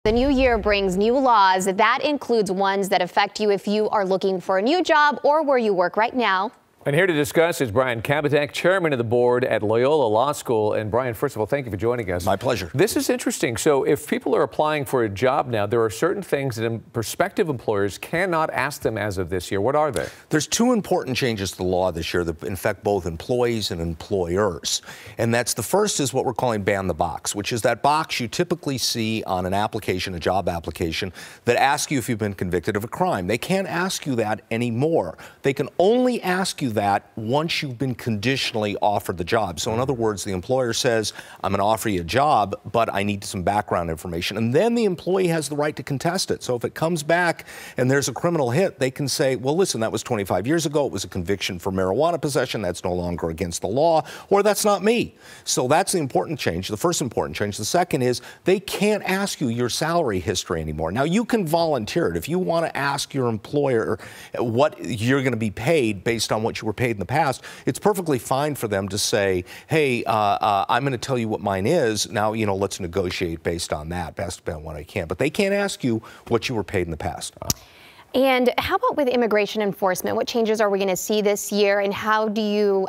The new year brings new laws. That includes ones that affect you if you are looking for a new job or where you work right now. And here to discuss is Brian Kabateck, chairman of the board at Loyola Law School. And Brian, first of all, thank you for joining us. My pleasure. This is interesting. So if people are applying for a job now, there are certain things that prospective employers cannot ask them as of this year. What are they? There's two important changes to the law this year that affect both employees and employers. And that's the first is what we're calling ban the box, which is that box you typically see on an application, a job application, that asks you if you've been convicted of a crime. They can't ask you that anymore. They can only ask you that once you've been conditionally offered the job. So in other words, the employer says, I'm going to offer you a job, but I need some background information. And then the employee has the right to contest it. So if it comes back and there's a criminal hit, they can say, well, listen, that was 25 years ago. It was a conviction for marijuana possession. That's no longer against the law, or that's not me. So that's the important change, the first important change. The second is they can't ask you your salary history anymore. Now, you can volunteer it. If you want to ask your employer what you're going to be paid based on what you were paid in the past, it's perfectly fine for them to say, hey, I'm going to tell you what mine is. Now, let's negotiate based on that, based on what I can. But they can't ask you what you were paid in the past. And how about with immigration enforcement? What changes are we going to see this year, and how do you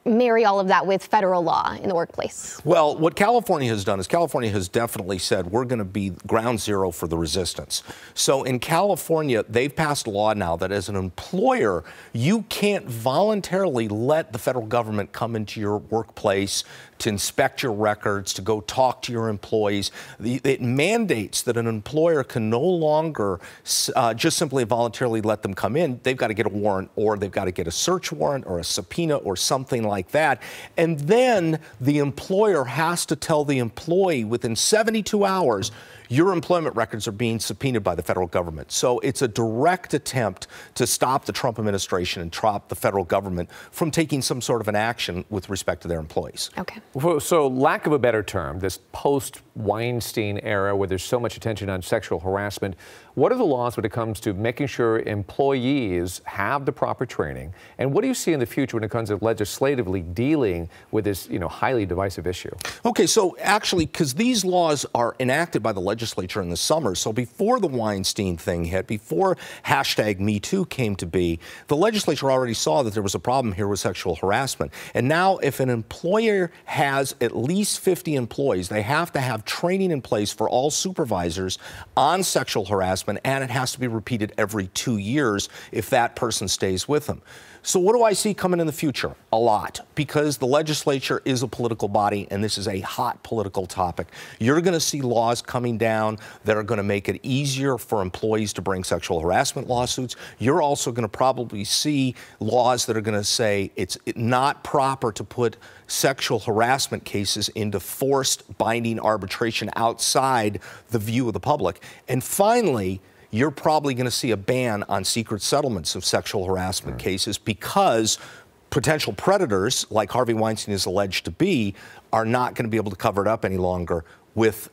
marry all of that with federal law in the workplace? Well, what California has done is California has definitely said we're going to be ground zero for the resistance. So in California, they've passed a law now that as an employer, you can't voluntarily let the federal government come into your workplace to inspect your records, to go talk to your employees. It mandates that an employer can no longer just simply voluntarily let them come in. They've got to get a warrant, or they've got to get a search warrant or a subpoena or something like that. And then the employer has to tell the employee within 72 hours, your employment records are being subpoenaed by the federal government. So it's a direct attempt to stop the Trump administration and stop the federal government from taking some sort of an action with respect to their employees. Okay. So lack of a better term, this post-Weinstein era where there's so much attention on sexual harassment, what are the laws when it comes to making sure employees have the proper training? And what do you see in the future when it comes to legislatively dealing with this, highly divisive issue? Okay, so actually, because these laws are enacted by the legislature in the summer, so before the Weinstein thing hit, before #MeToo came to be, the legislature already saw that there was a problem here with sexual harassment. And now if an employer has at least 50 employees, they have to have training in place for all supervisors on sexual harassment, and it has to be repeated every 2 years if that person stays with them. So what do I see coming in the future? A lot, because the legislature is a political body, and this is a hot political topic. You're going to see laws coming down that are going to make it easier for employees to bring sexual harassment lawsuits. You're also going to probably see laws that are going to say it's not proper to put sexual harassment cases into forced binding arbitration outside the view of the public. And finally, you're probably going to see a ban on secret settlements of sexual harassment cases, because potential predators, like Harvey Weinstein is alleged to be, are not going to be able to cover it up any longer with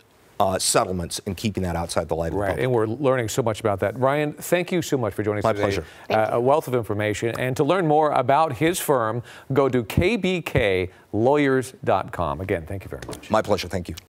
settlements and keeping that outside the light of the public. And we're learning so much about that. Ryan, thank you so much for joining us today. My pleasure. A wealth of information. And to learn more about his firm, go to kbklawyers.com. Again, thank you very much. My pleasure. Thank you.